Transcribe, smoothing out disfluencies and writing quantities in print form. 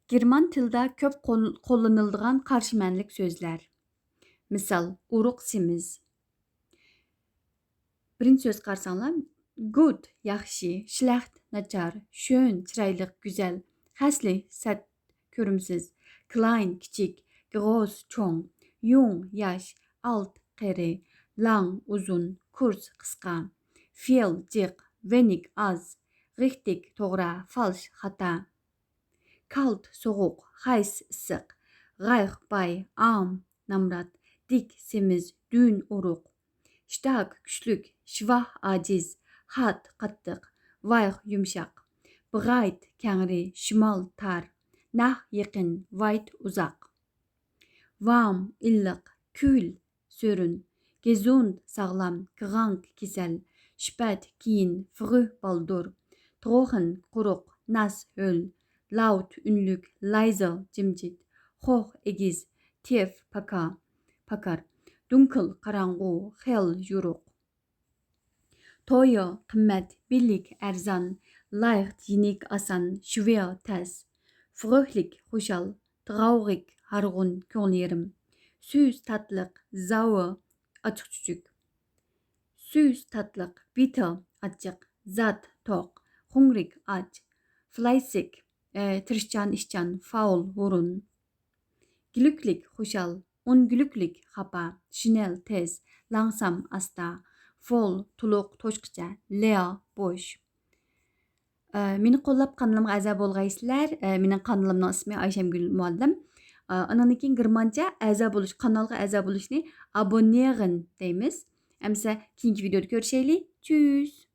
German tilida ko'p qo'llaniladigan qarshimanlik so'zlar. Misol, urug' semiz. Birinchi so'z qarasanglar, good yaxshi, schlecht nachar, schön chiroyli, go'zal, hässlich sad ko'rimsiz, klein kichik, groß cho'ng, jung yosh, alt qari, lang uzun, kurz qisqa, viel jiq, wenig oz, richtig to'g'ri, falsch xato. Kalt soğuk, heiß issiq, reich bay, arm namrat, dik semiz, dün urug', stark kuchlik, schwach aciz, hard qattiq, weich yumshoq, breit kengri, shimol tar, nah yaqin, weit uzoq. Warm illiq, kühl so'rin, gesund sog'lom, krank kasal, spät keyin, früh baldur, trocken quruq, nass ho'l, laut unlik, leise jimjit, hoch egiz, tief pakar, dunkel qarang'u, hell yo'ruq. Teuer qimmat, billig arzon, leicht yenik oson, schwer tez, fröhlich xushal, traurig harg'un ko'ngil yerim, süß tatliq, sauer ochiq chuchuk, süß tatliq, bitter achchiq, zat to'q, hungrig och, fleißig tirishchan ishchan, faul burun, glücklich xushal, unglücklich xafa, schnell tez, langsam asta, voll to'liq to'shqcha, leer bo'sh. Meni qo'llab qanalimga a'zo bo'lg'aysizlar. Mening qanalimning ismi Ayşemgül muallim. Andan keyin germancha a'zo bo'lish, kanalga a'zo bo'lishni abonnieren deymiz. Amsa keyingi videoda ko'rishaylik. Tschüss.